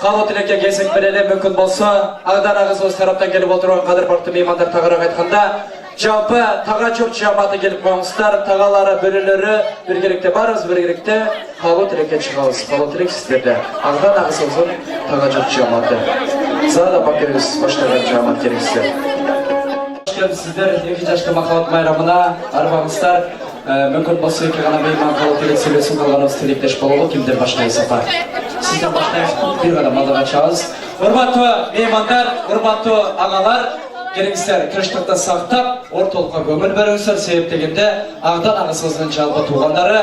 Кабыл тилекке кесек берели мүмкүн болсо, Агдан агысыбыз тараптан келип отурган кадыр бактуу меймандар тагыраак айтканда, жалпы тага жок жамааты келип коюңуздар, тагалары, бөрөлөрү биргеликте барыбыз, биргеликте кабыл тилекке чыгабыз. Кабыл тилек сиздерде. Агдан агысыбыздын тага жок жамааты. Зада бакебиз баштаган жамаат керексиздер. Сіздер екі жашты махаббат майрамына арбаңыздар. Мүмкін болса екі ғана мейман қалып келіп сөйлесін қалғанымыз тілектеш болуы. Кімдер баштайыз апа? Сіздер баштайыз, бір ғана малдаға чағыз. Урматтуу меймандар, урматтуу ағалар, келіңіздер тыныштықты сақтап, орталыққа көңіл беріңіздер. Себеп дегенде Агдан ағасымыздың жалпы туғандары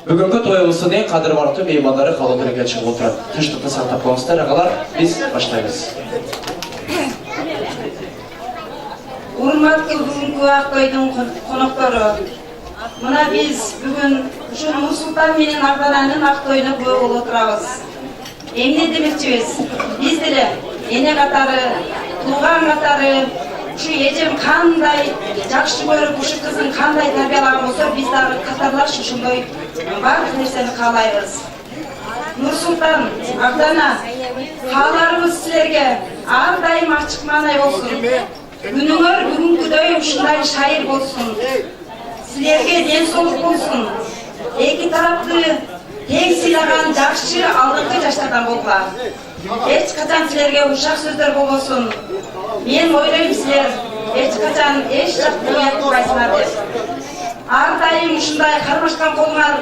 бүгінгі тойымыздың ең қадір барту меймандары қалып келіп шығып отырады. Тыныштықты сақтап қойыңыздар, ағалар, біз баштаймыз. Урматтуу бүгүнкү Актойдун коноктору, мына биз бүгүн ушу Нурсултан менен Агдананын Актойуна көө болуп отурабыз. Эмне демекчибиз? Биз деле эне катары, тууган катары, ушу эжем кандай жакшы көрүп, ушу кызын кандай тарбиялаган болсо, биз дагы катарлаш ушундай баардык нерсени каалайбыз. Нурсултан, Агдана, кааларыбыз силерге ар дайым ачык маанай болсун. Күнүңөр бүгүнкүдөй ушундай шайыр болсун. Силерге ден соолук болсун. Эки тарапты тең сыйлаган жакшы алдыңкы жаштардан болгула. Эч качан силерге ушак сөздөр болбосун. Мен ойлойм, силер эч качан эч жактуу айтпайсыңар деп. Ар дайым ушундай кармашкан колуңар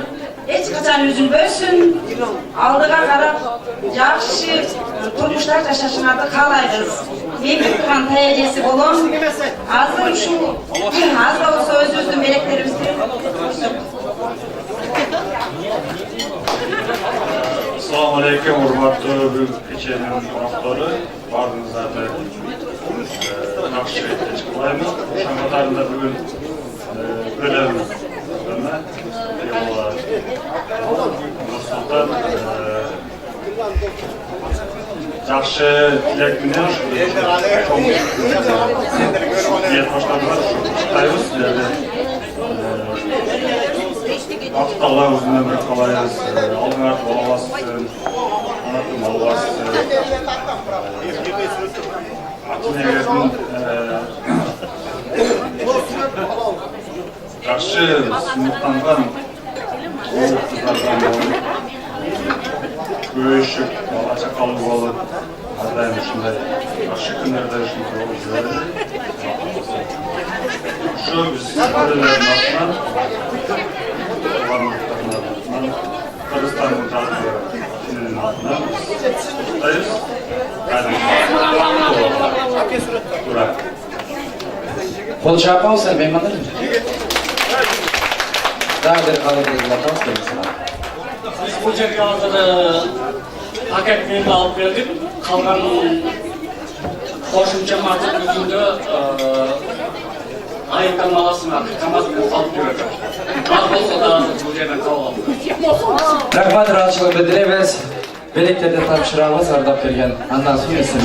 эч качан үзүлбөсүн. Алдыга карап жакшы турмуштар жашашыңарды каалайбыз. Мен туған тай эжеси болом. Азыр ушул аз да болсо өзүбүздүн белектерибизди. Assalamu alaikum, урматтуу бүгүнкү кеченин коноктору. Баарыңыздарды жакшы кеч кылайбыз. Ошон катарында бүгүн бөлөм Нурсултан жакшы тилек менен чоң ниет баштадылар. Куттуктайбыз силерди. Алла өзүнүн өмүрүн каалайбыз. Алдыңар боло аласызсын. Анатын боло аласызсын. Ата-энелердин жакшы сунуктанган көбөйүшүп, бала чакалуу болуп, ар дайым ушундай жакшы күндөрдө ушундай болуп жүрөлү. Ушу биз көрөлөрдүн атынан, бардыктардын атынан, Кыргызстандын жалпы тилинин атынан куттуктайбыз. Тура. Кол чапабыз, меймандар. Дагы бир каалоо атабыз. Biz bu жерге азыр пакет менен алып келдик. Калган кошумча маржа өзүндө айыктан баласына камаз менен алып жүрөт. Ал болсо да азыр бул жерден кабыл алып. Рахмат, ыраазычылык билдиребиз. Белектерди тапшырабыз, ардап берген. Андан соң эсен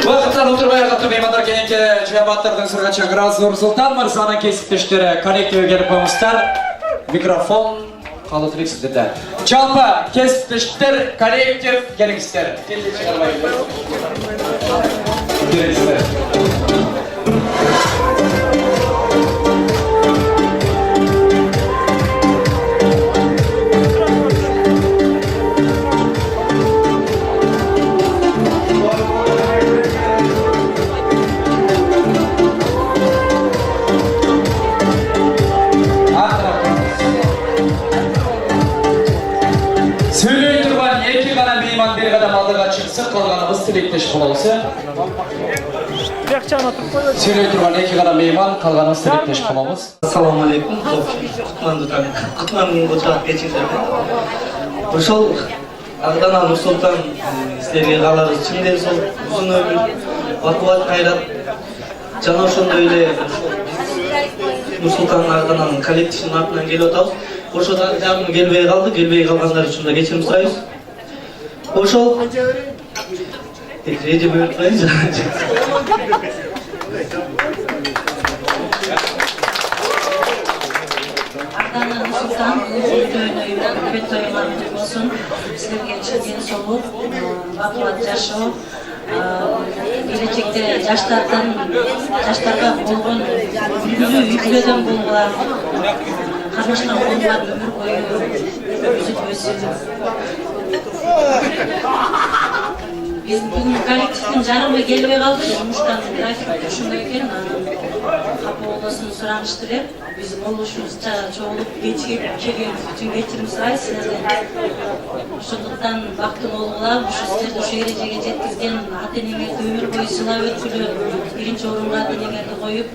Вакыттан отурбай катуу меймандар, кийинки жыйабаттардын сырга чакырабыз. Нурсултан мырзанын кесиптештери коннективге келип коюңуздар. Микрофон калуу тилек сиздерде. Жалпы кесиптештер, коллектив келиңиздер. Söyley durban iki gana meyman bir kadam aldığa çıksın, kalganımız tilekteş bulunsun. Söyley durban iki gana meyman, kalganımız tilekteş bulunsun. Assalamu alaikum. Kutmanın koçak geçirdim. Ошол Агдана Нурсултан силерге кааларыбыз чын ден сол узун өмүр, бакубат кайрат. Жана ошондой эле Нурсултан Агдананын коллективинин атынан келип атабыз. Ошо жагым келбей калды, келбей калгандар үчүн да кечирим сурайбыз. Ошол эже бөлүппайбыз. Ardana Nursultan, Öynöй'den, evet Öynöy olsun. Sizlerge çizgen solu, bakıvat yaşoo. Gelecekte yaşlarga болгон ülkeden болгула кармашкан болгулар өмүр бою өсүп өсүп. Biz bugün kolektifin jarымы келбей калды, жумуштан график түшүнбөй экен, капа болосун суранышты деп, биз болушубузча чогулуп келген үчүн кечирим сурайбыз силерден. Ошондуктан бактылуу болгула, ушу силерди ушу эрежеге жеткизген ата-энеңерди өмүр бою сыйлап өткүлө, биринчи орунга ата-энеңерди коюп,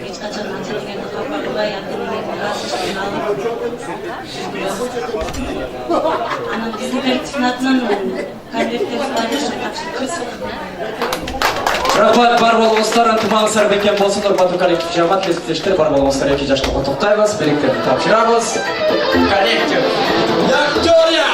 эч качан ата-энеңерди капа кылбай, ата-энеңердин ыраазычылыгын алып жүргүлө. Анан биздин коллективдин атынан конверттерди тапшырып Рахмат, бар болуңуздар, ынтымағыңыздар бекем болсын, урматтуу коллектив жамаат, кесиптештер, бар болуңуздар, 2 жашты куттуктайбыз, бийликтерди тапшырабыз. Коллектив. Виктория!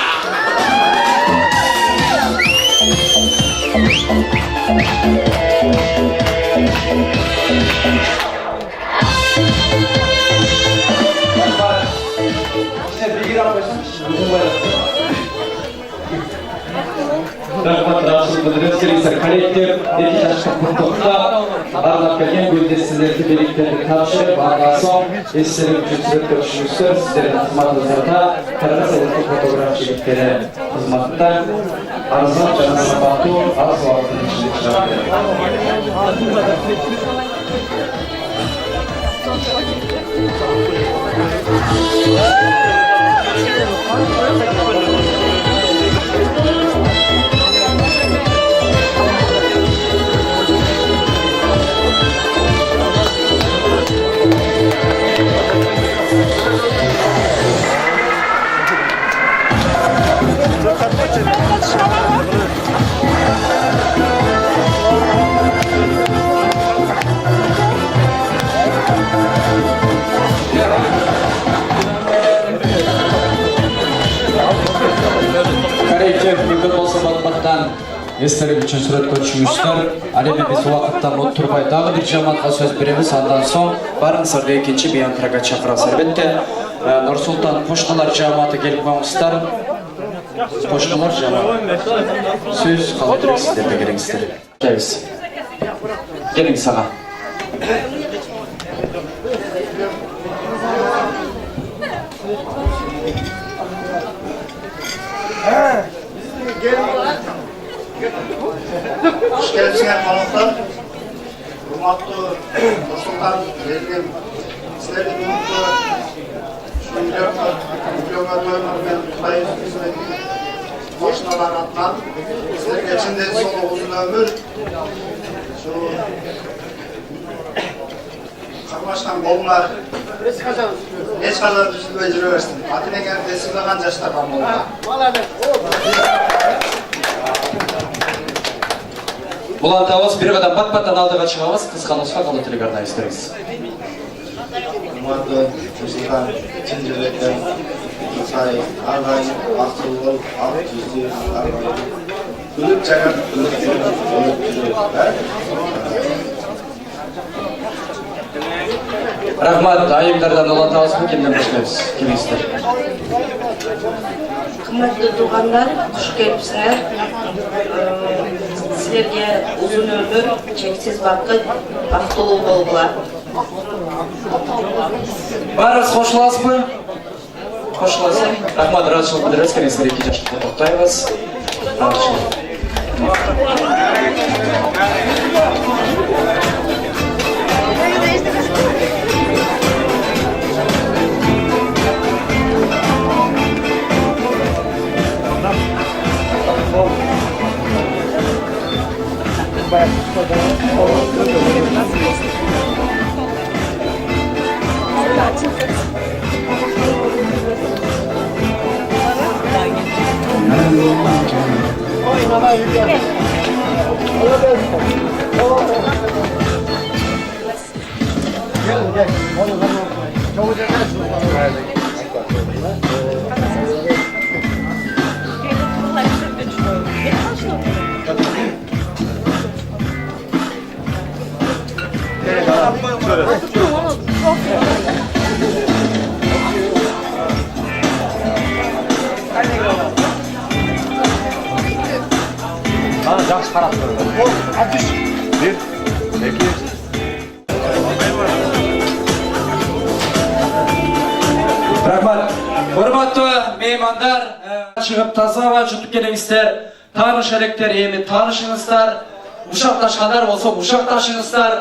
Рахмат, рахмат, білдіріңіздер, коллектив, 2 жашты құттықтап, барлап келген гүлдестілерді биліктерді тапшырып, алған соң, естерін жүзіріп көршіңіздер, сіздердің қызматыңыздарда Қырғыз ұлттық фотограф жігіттері қызматында арзан жаңа сапату, аз уақыттың ішінде Естелік үшін сүрет көтшіңіздер, әлемі біз уақыттан отырбай дағы бір жаматқа сөз береміз, андан соң барыңыздар екінші биянтыраға шақырасы. Әлбетте, Нұрсұлтан қошқалар жаматы келіп маңыздар, қошқалар жаматы сөз қалдырық сіздерді кереңіздер. Келіңіз. Келіңіз саға. Hoş geldiniz konuklar. Hurmatlı Nursultan Belgin, sizlerle birlikte şu milyonlar ben Kutay'ın boşnalar atlan. Sizler geçinde sonu uzun ömür. Şu karmaşkan bollar. Geç kadar düzülme jürüversin. Atine gelip desimleyen yaşlardan bollar. Бұл антауыз бір қадам бат-баттан алдыға шығамыз, қызғанысқа қолы тілік арнайы істеріңіз. Hurmatlı Nursultan, Çin Cumhuriyet'ten Kutay, Ağay, Akçılığı, Akçızı, Ağay, Gülüp Çayar, Gülüp Рахмат, айымдардан олатауыз бұл кемден başlayız. Келіңіздер. Kıymetli tuğanlar, hoş gelipsizler. Sizlerge uzun ömür, çeksiz vakit, baktılуу болгула. Барыңыз қошыласыз ба? Қошыласыз. Рахмат, разышылық білдіріңіз, келіңіздер 2 жашты құттықтайбыз. қарап тұрды. 1, 2. Рахмат. Құрметті меймандар, шығып таза ауа жұтып келіңіздер. Таныш әректер емі танышыңыздар. Ушақташқандар болса ушақташыңыздар.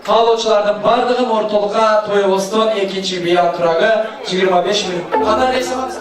Қалаушылардың бардығын орталыққа тойыбыстың екінші биян тұрағы 25 минут. Қадар рейсамыз.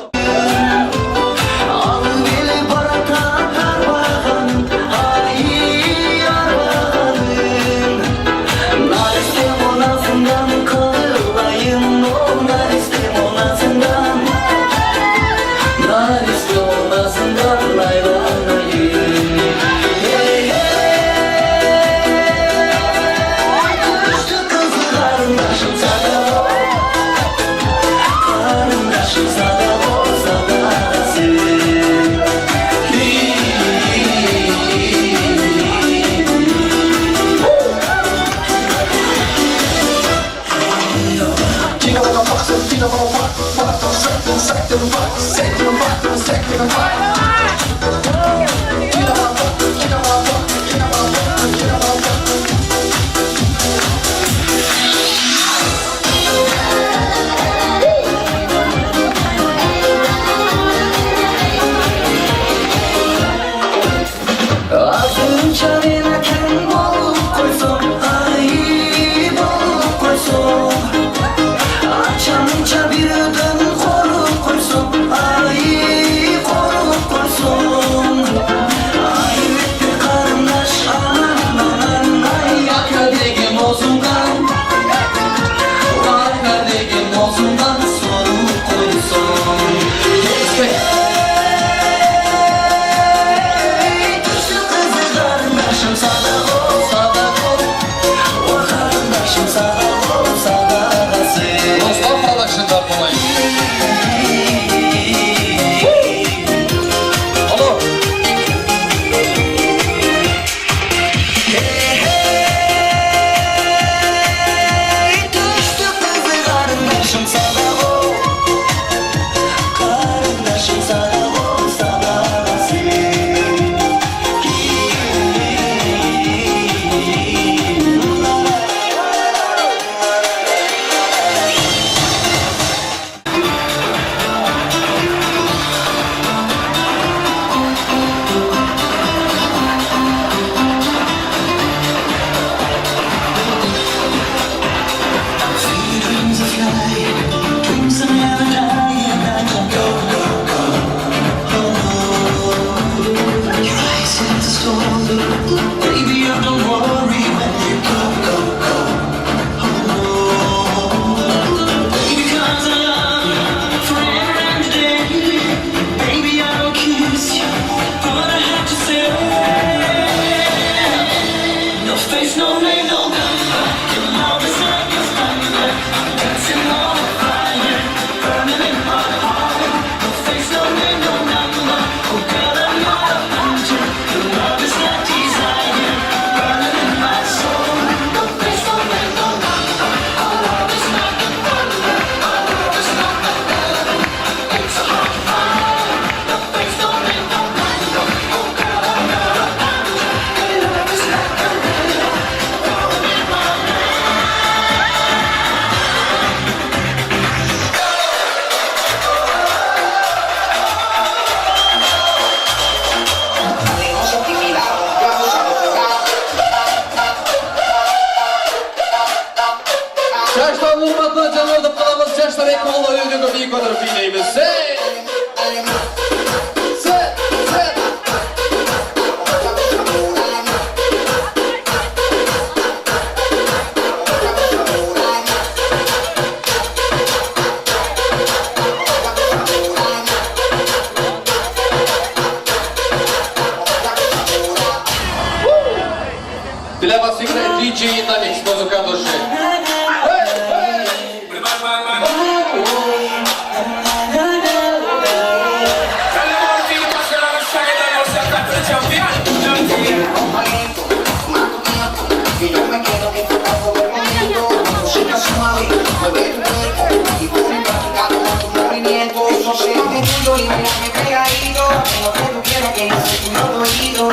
DJ Dynamics, музыка души. Y me he caído, no te tuviera que no sé cómo he ido,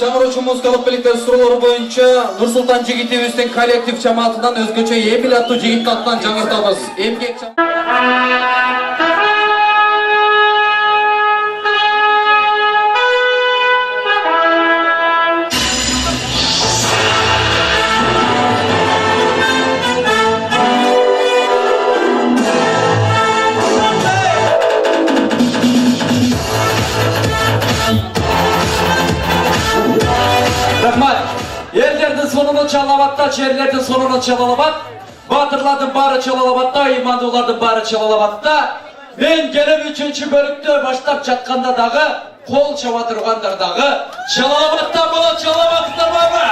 Жаңыруучу музыкалык бийликтер суроолору боюнча Нурсултан жигитибиздин коллектив жамаатынан өзгөчө Эмил аттуу жигиттин атынан жаңыртабыз. Эмгек Sonunu Çalalabat'ta, Çeriler'in sonunu Çalalabat. Batırladın bari Çalalabat'ta, imandolардың bari Çalalabat'ta. Ben gelip 3. bölükte başlap жатқанда дағы, қол чаба тұрғандар дағы, Çalalabat'ta bola Çalalabat'ta baba.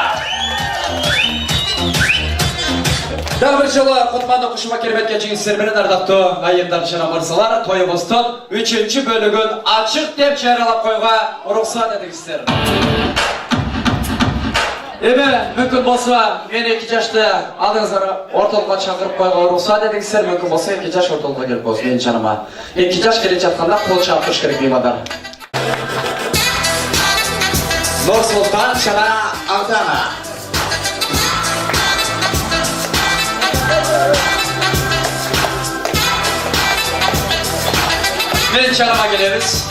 Дәл бір жолы Құтманды құшыма кереметке жеңістер менен ардақты айымдар жана мырзалар, тойымыздың 3. бөлігін ашық деп жариялап қойға рұқсат етіңіздер. Мүмкін болса, мен 2 жашты алдыңыздар орталыққа шақырып қойға рұқсат етіңіздер. Мүмкін болса 2 жаш орталыққа келіп қойсын менің жаныма. 2 жаш келе жатқанда қол шағып тұрыш керек меймандар. Нұрсұлтан жана Ардана. Мен жаныма келеміз.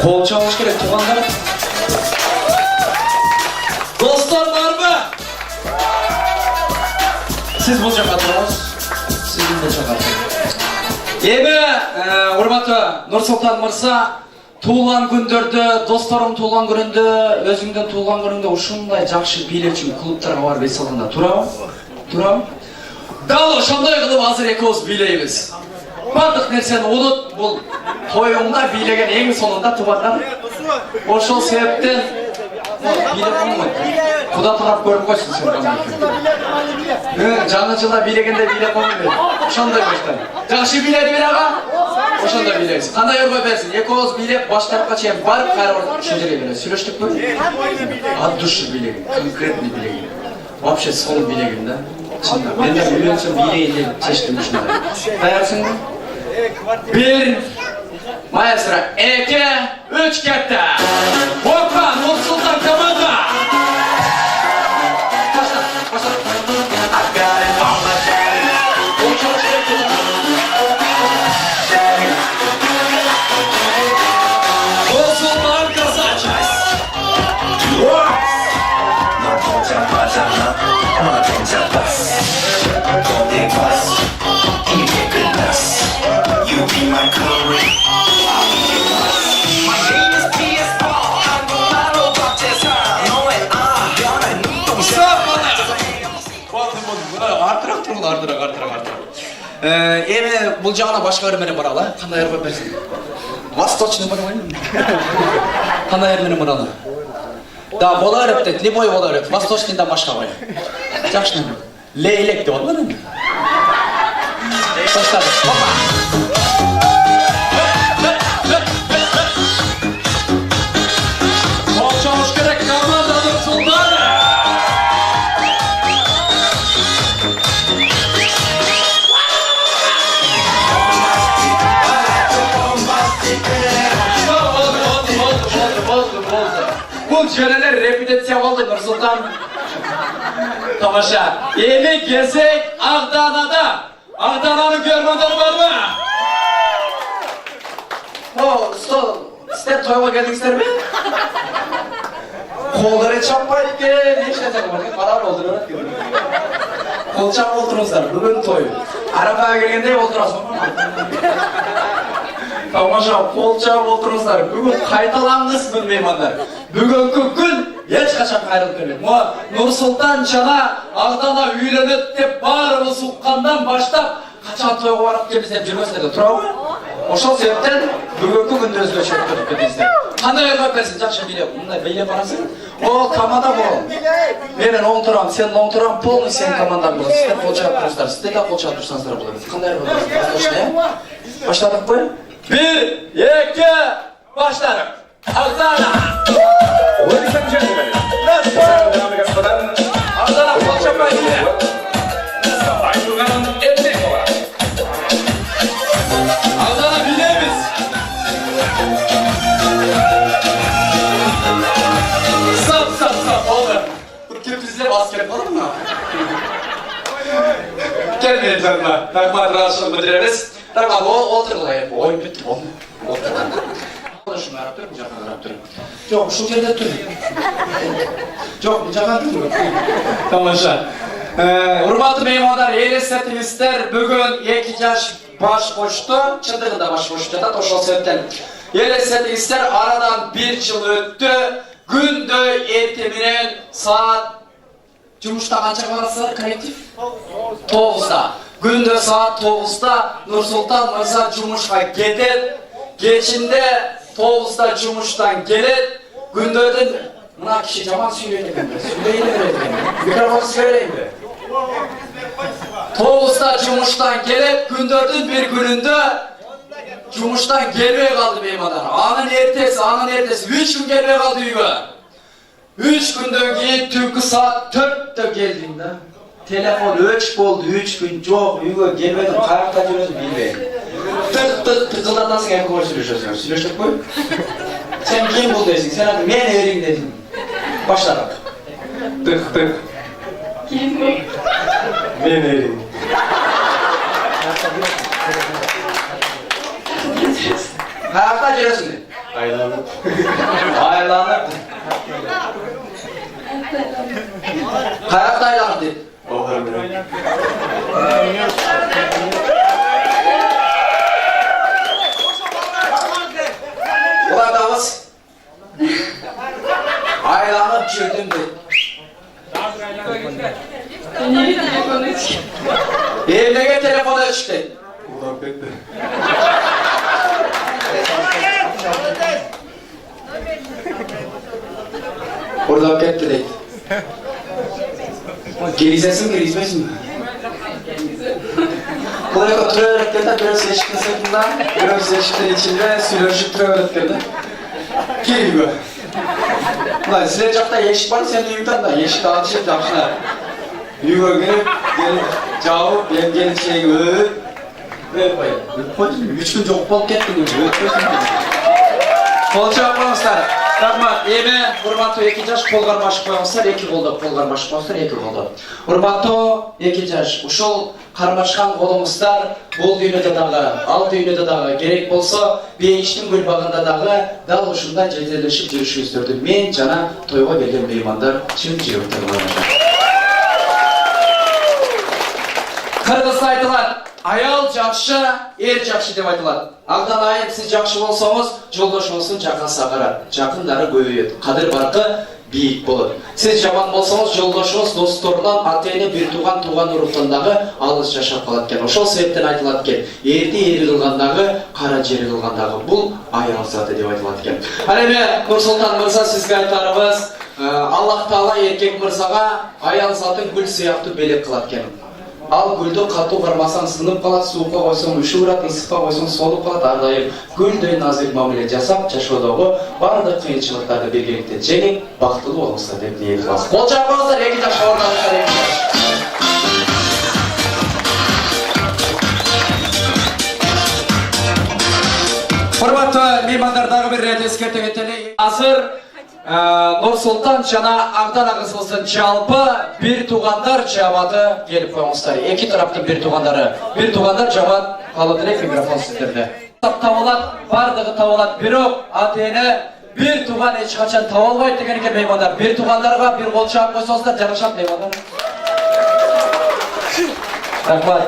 Қол шағып керек туғандар. Достар бар ма? Сіз бұл жаққа тұрыңыз. Сіздің бұл жаққа тұрыңыз. Урматы Нұрсұлтан мырза, туылған күндерді, достарым туылған күнінде, өзіңдің туылған күнінде ушундай жақсы бийлечү клубтарға барып ес алғанда турам? Дал ошондой кылып азыр экөөбүз бийлейбиз. Бардык нерсени унут, бул тоюңда бийлеген эң сонунда тубандар. Ошол себептен бийлеп коймойт. Куда турап көрүп койсун сен кандай. Жаңы жылда бийлегенде бийлеп коймойт. Ошондой баштан. Жакшы бийледи бир ага. Ошондой бийлейбиз. Кандай өргө берсин? Экөөбүз бийлеп баш тарапка чейин барып кайра ушул жерге келебиз. Сүйлөштүкпү? От души бийлеген, конкретный бийлеген. Вообще сол бийлеген да. Чында, мен де үйренсем билейін деп шештім ушундай. Даярсың ба? 1, маэстро, 2, 3 кетті. Опа, Нұрсұлтан команда! Başla. Нұрсұлтан красавчик! Эми бул жагына башка ыр менен баралы, кандай ыр коюп берсин? Восточный бар ғой. Кандай ыр менен баралы? Да, бола берет дейт, любой бола берет. Восточныйдан башка кой. Жакшы. Лейлек деп болот эми. Баштадык. Опа. Болчош керек команда Нұрсұлтан. Бұл жөнелер репетиция болды Нұрсұлтан. Тамаша. Эми келсек Ағданада. Ағдананы көрмөдөрү барбы? Стол, сіздер тойға келдіңіздер ме? Қолдары чаппайды екен, ешқандай бар, қарап олдырып өткен. Қол чап отырыңыздар, бүгін той. Арабаға келгенде отырасың. Тамаша, қол чап отырыңыздар, бүгін қайталаңыз бұл меймандар. Бүгінгі күн ешқашан қайрылып келмейді. Нұрсұлтан жана Ағдана үйленеді деп барымыз ұққандан баштап қашан тойға барып келміз деп жүрместерді тұра ғой. Ошол себептен бүгінгі күнді өзгөчө өткөрүп кетесиздер. Кандай ыргап берсин, жакшы бийлеп, мындай бийлеп барасың. О, команда бол. Менен оң турам, сен оң турам, полный сен командаң болот. Сиздер кол чаап турсуздар, сиздер да кол чаап турсаңыздар болот. Кандай ыргап берсин? Восточный, баштадыкпы? 1, 2, баштадык. Ағдана! Ladies and gentlemen, let's go! Ағдана, қол чаппай бейді. Айтылған Эрмекова. Ағдана билейміз. Сап, болды. Бұл кірпізлер бас керек болады ма? Келмейді жаныма. Рахмат, рашылық білдіреміз. Рахмат, отырғылай. Ой, бітті, болды. Şunu Arap Türk, Japan Arap Türk. Yok, şu yerde Türk. Yok, Japan Türk. Tamamşa. Urmatlı meymanlar, elessetmişler. Bugün 2 yaş baş koştu, çıdığında baş koştu. Ошол себептен Elesetingsizler, aradan bir yıl öttü. Gündö erteminen saat Cumhurda kaçta barasızlar kolektif? 9'da. Gündö saat 9'da Nursultan Mırza Cumhur'a gedet. Geçinde 9'da Cumhur'dan gelet. Gündö'dün mına kişi jaman söyleydi ekan. Söyleydi ekan. Mikrofon söyleydi mi? 9'da Cumhur'dan gelet. Gündö'dün bir gününde Cumhur'dan gelmeye kaldı beymadan. Anın ertesi 3 gün gelmeye kaldı uygu. 3 günden keyin tünkü saat 4'te geldiğinde telefon öç boldu 3 gün yok uygu gelmedim kayakta жүрөсүң bilmeyim. Tık tıkıldatansın hem koy sürüşüyorsun. Sürüştük koy. Sen kim bul desin, sen adı men ering desin. Başlarak. Tık. Kim bu? Men ering. Kayakta жүрөsүң de. Aylanıp. Kayakta aylanıp dedi. Ulan davız. Aylanıp жүрдüm dedi. Evdeki telefonu çıktı. Ulan bekle. Oradan ketdi deydi. Gelizesин mi, gelizmesin mi? Kolay oturuyor öğretmende, biraz eşikten sırtında, biraz eşikten içinde, sülörüşüp duruyor öğretmende. Gel gibi. Ulan sizler жақта eşik var, sen de uyumdan da, eşik alışıp жақшына. Uyuğa girip, gelip, жауып, ben gelip şeyi öğüt. Öğüt koyayım. Öğüt koyayım, 3 gün жоқ болып кеттің, öğüt koyayım. Қол жауып қойыңыздар. Рахмат. Эми урматтуу 2 жаш кол кармашып коюңуздар, 2 колдоп кол кармашып коюңуздар, 2 колдоп. Урматтуу 2 жаш, ушул кармашкан колуңуздар бул дүйнөдө дагы, ал дүйнөдө дагы керек болсо, бейиштин гүл багында дагы дал ушундай жетелешип жүрүшүңүздөрдү мен жана тойго келген меймандар чын жүрөктөн каалайм. Кыргызда айтылат, аял жакшы, эр жакшы деп айтылат. Ағдан айып сіз жақшы болсаңыз, жолдошыңыздың жақын сағарат, жақындары көбейет, қадір барқы биік болады. Сіз жаман болсаңыз, жолдошыңыз досторынан ата-эне бір туған урухтандағы алыс жашап қалат екен. Ошол себептен айтылат екен, ерді ері қылғандағы, қара жері қылғандағы бұл аял заты деп айтылат екен. Ал эми Нурсултан мырза сізге айтарыбыз, Аллах Таала еркек мырзаға аял затын гүл сияқты белек қылат екен. Ал гүлді қату қармасаң сынып қалат, суыққа қойсаң үші ұрат, ысыққа қойсаң солып қалат, ардайып гүлдөй назик мамиле жасап, жашоодогу бардык кыйынчылыктарды биргеликте жеңип, бактылуу болуңуздар деп ниет кылабыз. Кол жабыңыздар, 2 жаш орнуңуздар, 2 жаш. Урматтуу меймандар, дагы бир рет эскерте кетели. Азыр Нурсултан жана Ағдан агысыбыздын жалпы бир туугандар жамааты келип коюңуздар. 2 тараптын бир туугандар жамаат калып элек микрофон сиздерде. Табылат, бардыгы табылат, бирок ата-эне бир тууган эч качан таба албайт деген экен меймандар. Бир туугандарга бир кол чаап койсоңуздар жарашат меймандар. Рахмат.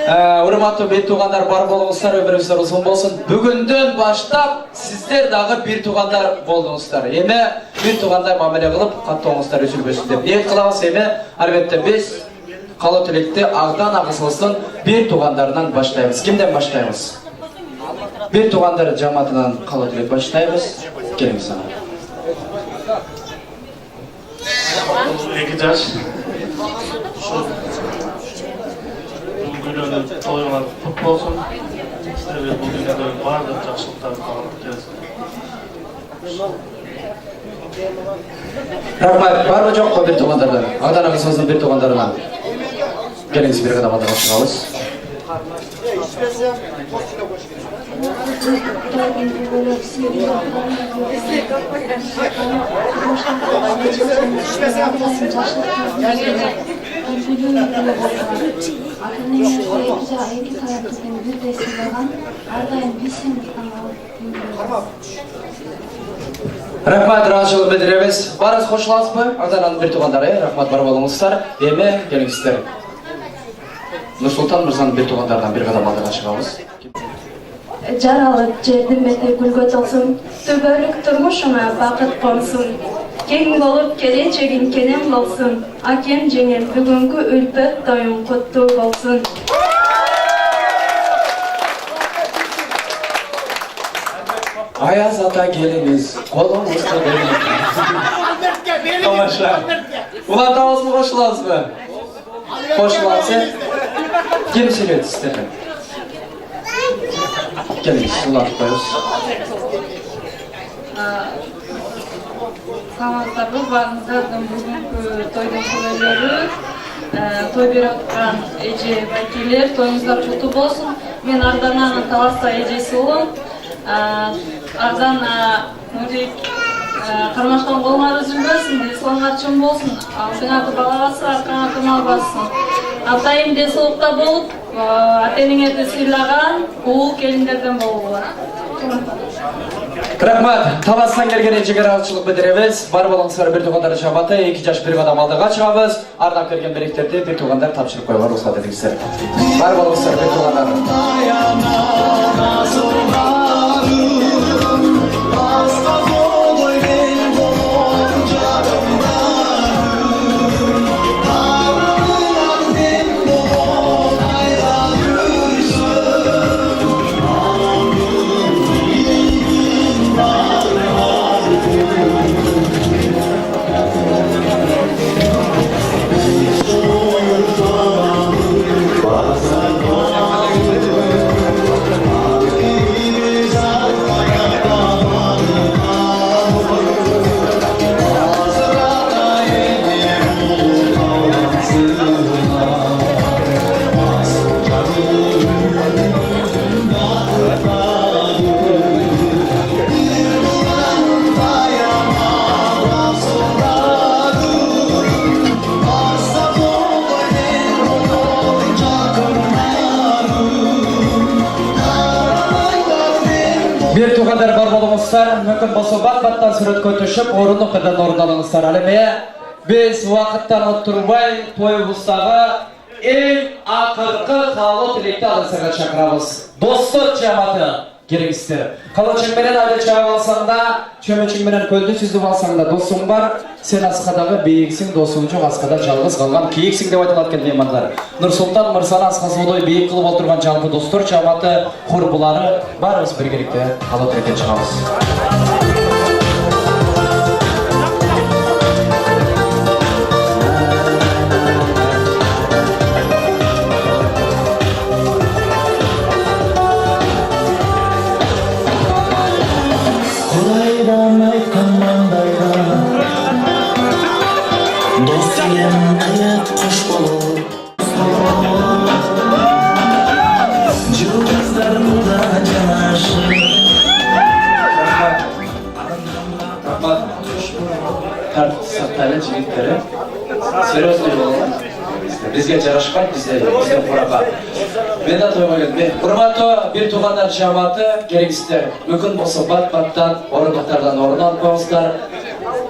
Урматтуу бир туугандар бар болуңуздар, өмүрүңүздөр узун болсун. Бүгүндөн баштап сиздер дагы бир туугандар болдуңуздар. Эми бир туугандай мамиле кылып, каттооңуздар үзүлбөсүн деп ниет кылабыз. Эми албетте биз калуу тилекти Ағдан агысыбыздын бир туугандарынан баштайбыз. Кимден баштайбыз? Бир туугандар жамаатынан калуу тилек баштайбыз. Келиңиз ана. 2 жаш. Тойыңар құт болсын. Сіздерге бұл дүниеде барлық жақсылықтар қалып келсін. Рахмат, бар ма жоқ қой бир туугандардан? Ағдан агысыбыздын бир туугандарынан. Келиңиз бир кадам алдыга чыгабыз. Рахмат, ыраазычылык билдиребиз. Барыңыз кошуласызбы? Ағданнын бир туугандары, рахмат, бар болуңуздар. Эми келиңиздер. Нурсултан мырзанын бир туугандарынан бир кадам алдыга чыгабыз. жаралып жердин бети гүлгө толсун, түбөлүк турмушуңа бакыт консун. Кең болуп келечегиң кенен болсун, акем жеңил бүгүнкү үлпөт тоюң куттуу болсун. Аяз ата келіңіз, қолыңызды берейік. Тамаша. Улантамыз мı, қошыламыз мı? Қошыламыз, кем сөйледі сіздерді? Келіңіз, улантып қойыз. Саламатсыздарбы, баарыңыздардын бүгүнкү тойдун күбөлөрү, той берип аткан эже байкелер, тоюңуздар куттуу болсун. Мен Ардананын Таласта эжеси болом. Ардан мурик кармаштан колуңар үзүлбөсүн, десоңар чын болсун. Алдыңарды балабасы, аркаңарды мал бассын. Атайым десоокта болуп, ата-энеңерди сыйлаган уул келиндерден болуңар. Рахмат, Таластан келген ежеге разычылык билдиребиз. Бар болуңуздар бир туугандар жабаты, 2 жаш бир адам алдыга чыгабыз. Ардап келген беректерди бир туугандар тапшырып койгон уруксат этиңиздер. Бар болуңуздар бир туугандар. Bir tuğanдар бар болуңуздар, мүмкін болса бат-баттан сүрөткө түшүп, орындыкыдан орун алыңыздар. Ал эми биз убакыттан отурбай тоюбуздагы эң акыркы каалоо тилекти алысага чакырабыз. Достор жамааты келиңиздер. Калачың менен айда чыгып алсаң да, чөмөчүң менен көлдү сүзүп алсаң да досуң бар. Сен аскадагы бийиксиң, досуң жок, аскада жалгыз калган кийиксиң деп айтылат экен меймандар. Нурсултан мырзаны аскасыдай бийик кылып отурган жалпы достор жамааты курбулары баарыбыз биргеликте каалоо тилекке чыгабыз. Сақтайлы жігіттері серьезный болған. Бізге жарашпайды, бізде қораға. Мен де тойға келдім. Құрматты бір туғандар жамааты келіңіздер. Мүмкін болса бат-баттан, орындықтардан орын алып қойыңыздар.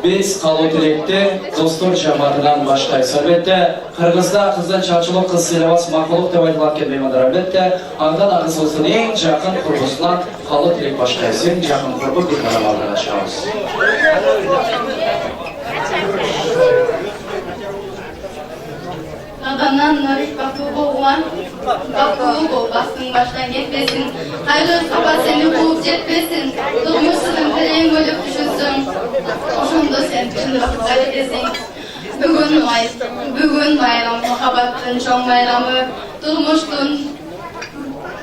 Biz қалу тілекте достор жамаатынан баштайбыз. Әлбетте, Қырғызда қыздан чачылық қыз сыйлабас мақұлық деп айтылат келмеймінdir. Әлбетте, аңдан ағызылсын ең жақын құрбысынан қалу тілек баштайбыз. Ең жақын құрбы бір ғана алдыға шығамыз. Аданнан нарик бақытты болған, бақытты бол, бастың баштан кетпесін, қайғы сапа сені қуып жетпесін, тұрмысының тілең өліп düşünsün, ошондо сен шындықты кетесің. Бүгін байрам, махаббаттың чоң байрамы, тұрмыштың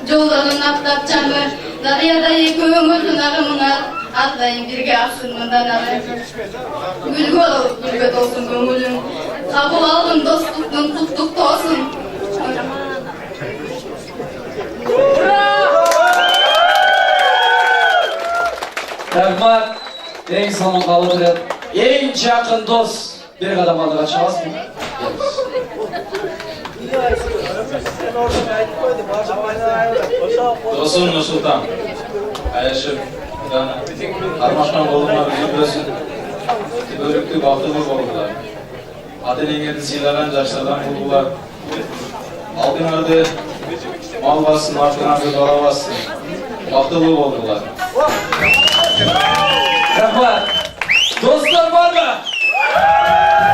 жолдарын аттап чаңы, дариядай көңілдің ағымыңа, ардайым бірге ақсын мұндан ары. Гүлге толсын көңілің, қабыл алдың достықтың құттық тосын. Рахмат, ең салман қалу тілет. Ең жақын дос, бір қадам алдыға шығасыз мı? Досым Нұрсұлтан, Аяшым, Армашқан болуына үзілбөсін, өрікті бақытылы болуылар. Ата-енеңерді сыйлаған жаштардан болуылар. Алдыңарды мал бассын, артыңарды бала бассын. Baktılı oldular. Rahmat. Dostlar var mı?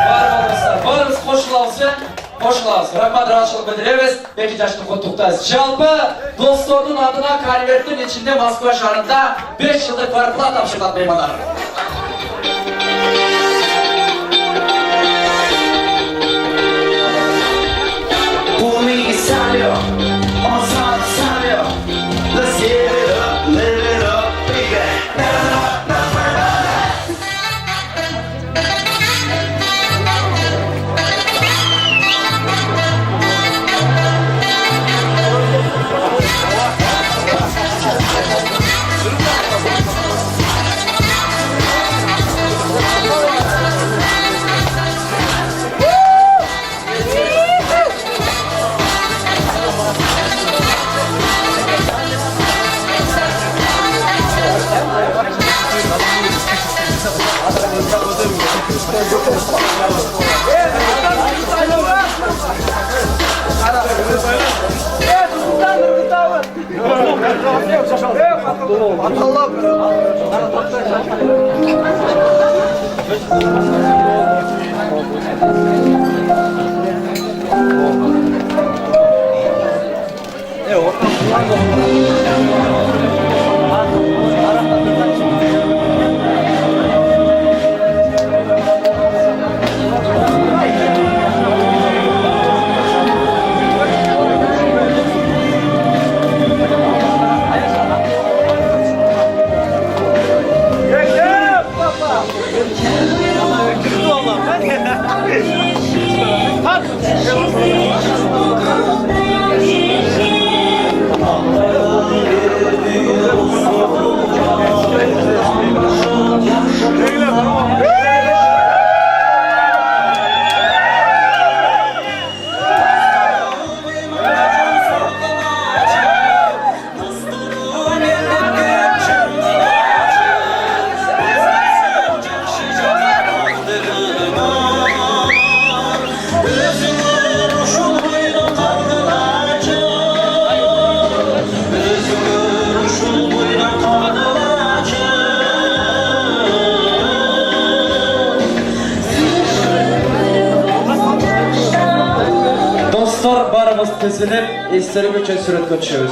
Var dostlar. Barımız qo'shilamiz. Rahmat razıçılık bildiremiz. Peki yaşlı qutlukdayız. Жалпы dostlarının adına konvertin içinde Moskva şehrinde 5 yıllık farkla topşırılan meymanlar. Let's get it up, live it up, baby. Dostlar barımız tizilip isterim için suratga tushamiz.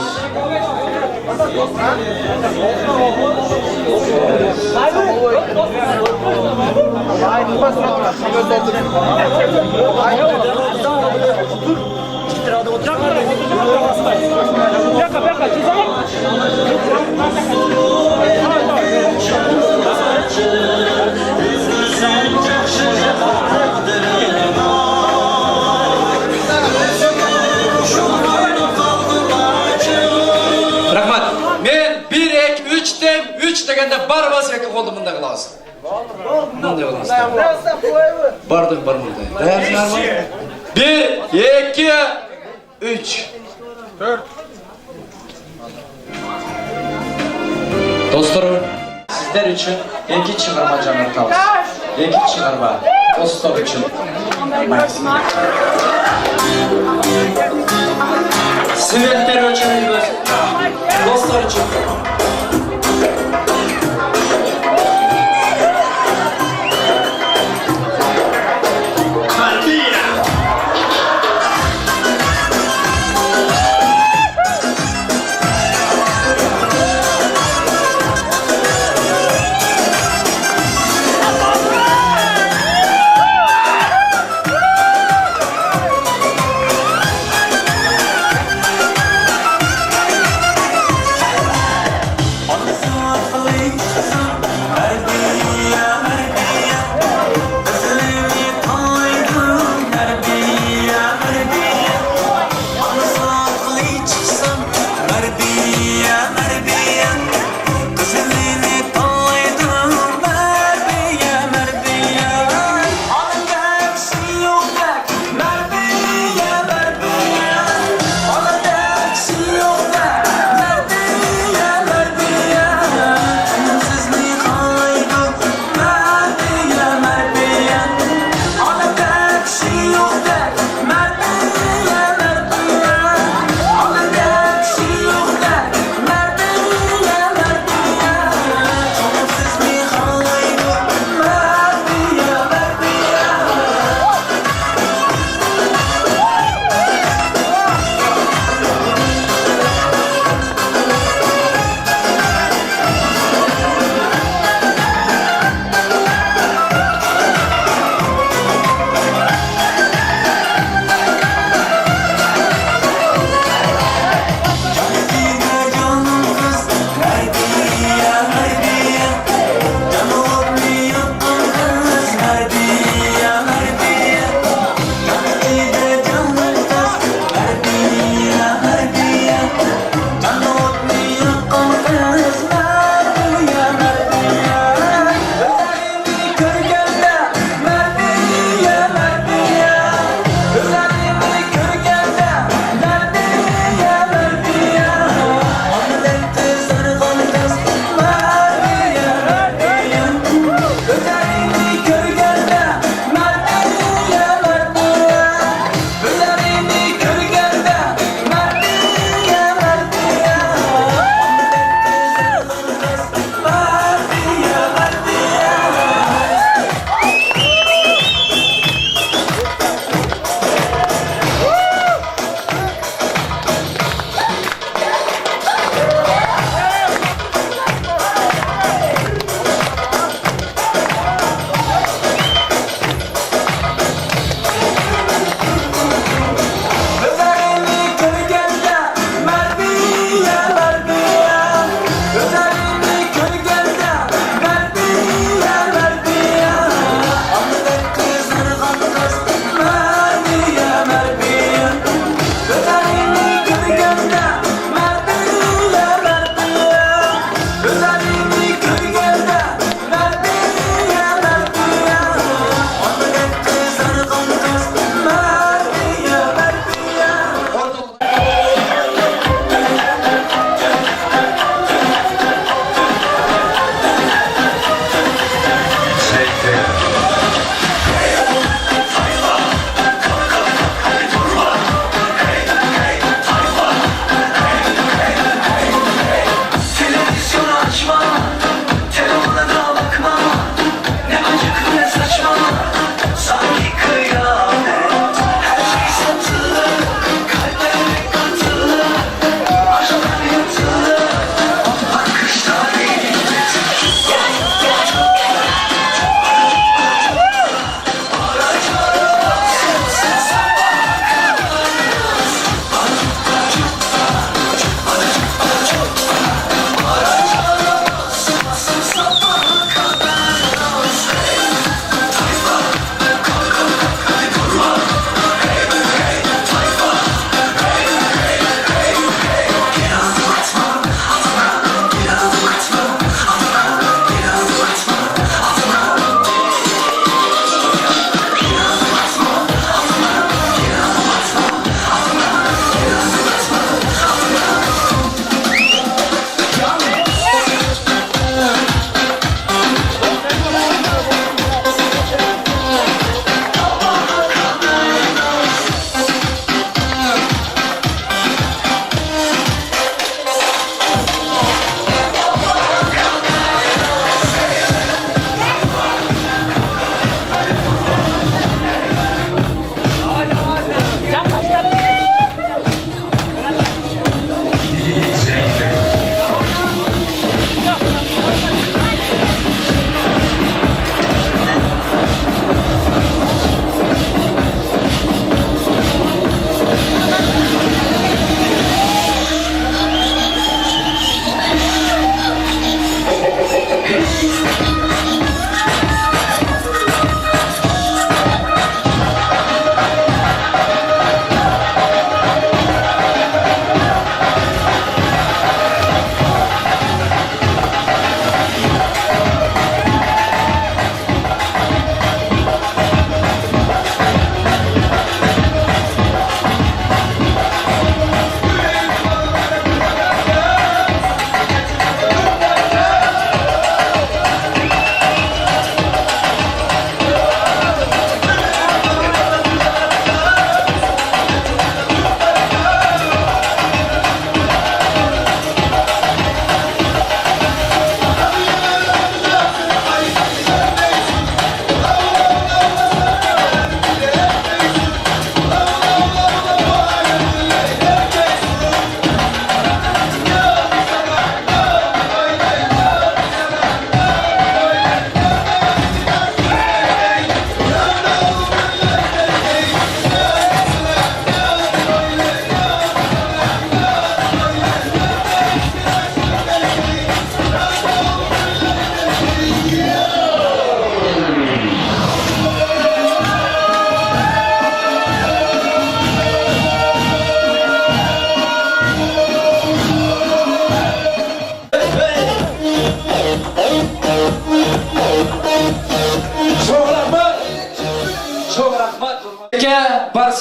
Rahmat. Men 1 2 3 dem 3 degende barımız yoki qo'lni bunday qilamiz. Bunday qilamiz. Bardim barmanda. Dayansizlarmi? 1 2 3 4 Dostlarım, sizler için iki çıkarma canırtağız. İki çıkarma dostlar için. Sivetleri ölçümüyoruz. Dostlar için.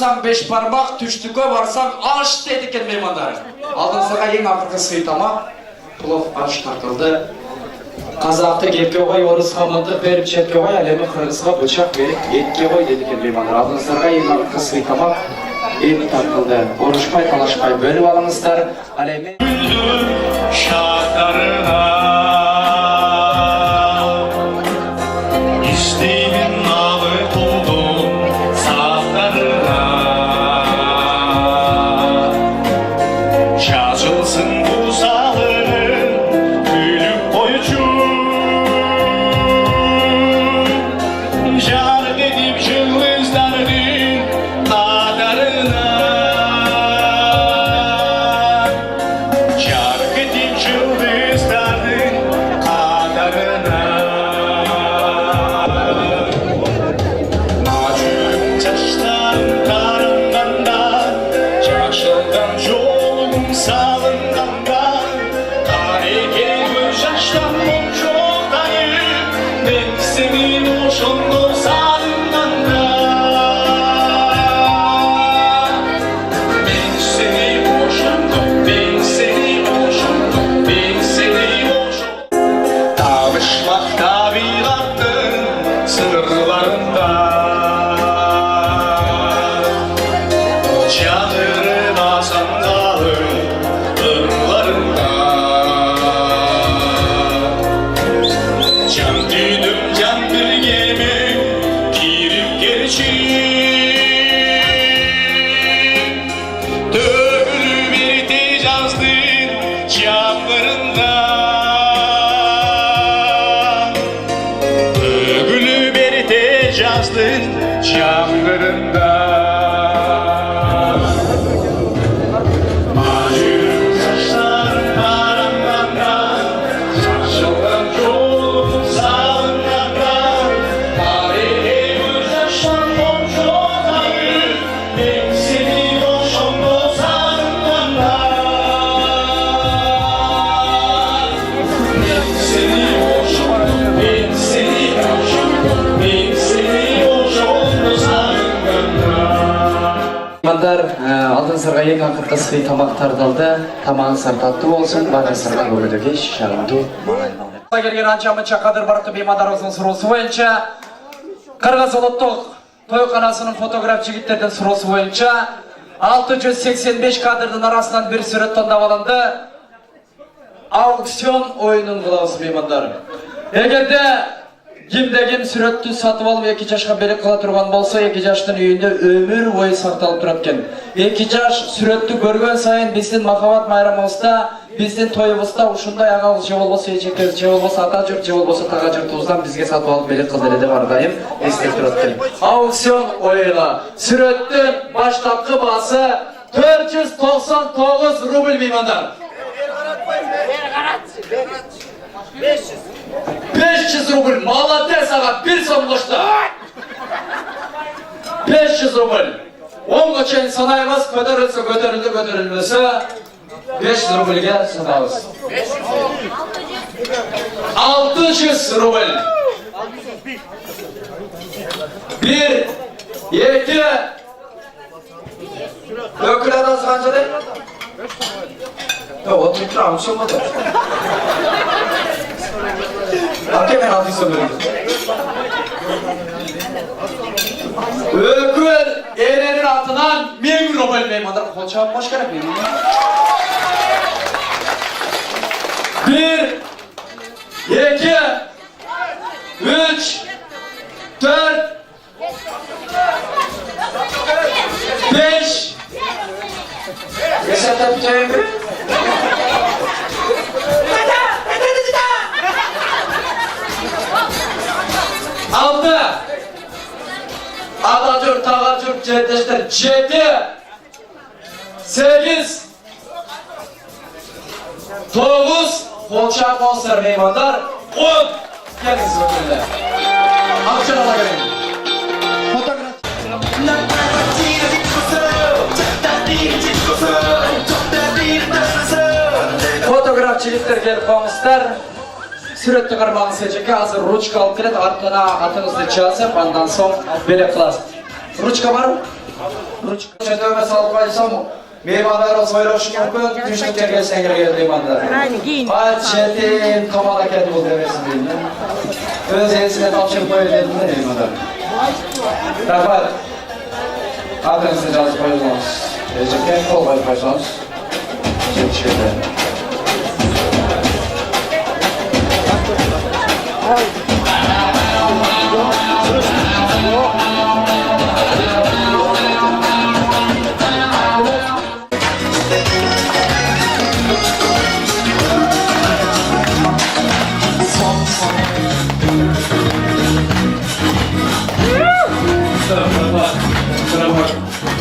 Барсаң беш бармақ, түштікке барсаң аш деді екен меймандар. Алдыңызға ең ақырғы сый тамақ, плов аш тартылды. Қазақты кепке қой, орысқа мылтық беріп четке қой, әлемі қырғызға бычақ беріп етке қой деді екен меймандар. Алдыңызға ең ақырғы сый тамақ, ет тартылды. Орышпай, талашпай бөліп алыңыздар. Әлемі şartlarına İsteğin alıp oldum saatlarına Çağılsın bu sağlığın gülüp boyucum Jar edip yıldızların kadarına Алдыңызға ең ақырғы сый тамақ тартылды. Тамағыңыздар татты болсын, барыңызға көңілге шағымды маңайын. Келген анша-мұнша қадір барқы меймандарымыздың сұраусы бойынша Қырғыз ұлттық тойханасының фотограф жігіттердің сұраусы бойынша 685 кадрдың арасынан бір сурет таңдап алынды. Аукцион ойынын қылаусы меймандар. Егерде кимде-ким сүрөттү сатып алып 2 жашка белек кыла турган болсо 2 жаштын үйүндө өмүр бою сакталып турат экен. 2 жаш сүрөттү көргөн сайын биздин махабат майрамыбызда, биздин тоюбузда ушундай агабыз же болбосо эжекебиз же болбосо ата журт же болбосо тага журтубуздан бизге сатып алып белек кылды деп ар дайым эстеп турат экен. Аукцион оюна сүрөттүн баштапкы баасы 499 рубль меймандар. 500 рубль, молодец, ага, bir сом қошты. 500 рубль. 10-ға чейін санаймыз, көтерілсе, көтерілді, көтерілмесе 500 рубльге санаймыз. 600 рубль. 1, 2, өкіл адасы қанша дейді? Отырып тұрамын, шылмады. Әке мен алтын сөндірді. Өкіл еренің атынан 1000 рубль меймандар. Қолшағым қош керек меймандар. 1, 2, 3, 4, 5. Есепте бүтейін бір. Altı. Atacur, tağacur, cedeşler. 7, 8, 9. Kolçak konser meymanlar. 10. Geliniz bakımda. Akşam ala gelin. Fotoğrafçılıklar gelip kalmışlar. Sürekli karmağını seçecek, hazır ruçka alıp gelip артына атыңызды жазып, ondan soң белек қыласыз. Ручка бар mı? Ручка. Çötüme salıp koysam meyvanları soylaşın mümkün. Düştükler gelsen gel meyvanlar. Hadi çetin kamala kendi bul demesin diyeyim. Öz elisine tapşırıp koyun dedim de meyvanlar. Rahmat. Adınızı yazıp koyulmaz. Ecekken kol koyup koysanız. Teşekkür ederim.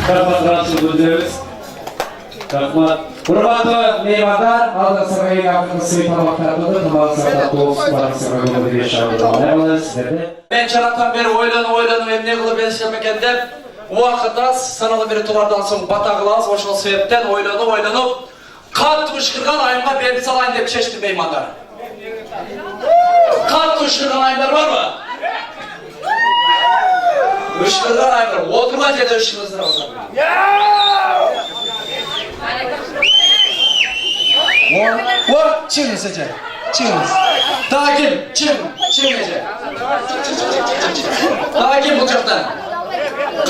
Karabat rahatsız öderiz. Rahmat. Hurmatlı meyvanlar, aldı sarayı yaptığınız sıvı tabaklarında tamam sırada toz para sarayında bir yaşamda. Ben çanaktan beri oylanıp hem ne kılıp eskemek dep o vakıtda sanalı bir tuvardan soň bata kılağız, oşul sebepten oylanıp katlı ışkırgan ayımga berdi salayın dep çeşti meymandar. Katlı ışkırgan ayımlar var mı? Işkırgan ayımlar, oturma jerde ışkırgızlar var. Çıkınız Ece, çıkınız. Daha kim? Çıkın Ece. Daha kim bulacaklar?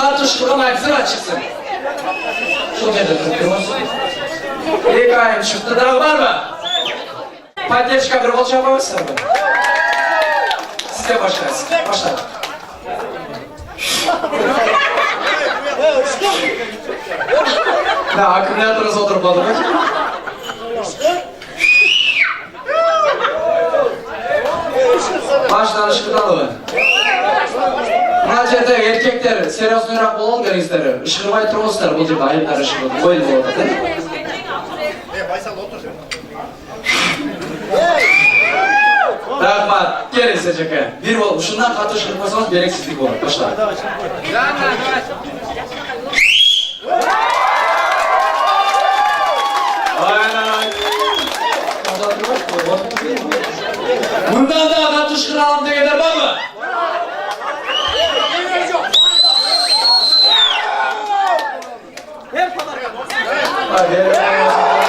Kartuş kuran ayıpsına çıksın. Şu dedi kırkırmaz. İlk ayım çıktı, daha var mı? Patyachka bir bolça yapamazsın mı? Size başlayasın, başla. Ne, akümülatörünüz oturup oldu mu? Baştan ışıktan olun. Müracaat erkekler serios oynak bolon gereksizleri. Işıkırmay turmuşlar bu gibi ayıplar ışıkırdı. Koyun boldu. Rahmat, gelin Seceke. Bir bol, şundan katı ışıkırmasanız gereksizlik olur. Başla. Bundan daha katı ışıkıralım degeler var mı? Hadi,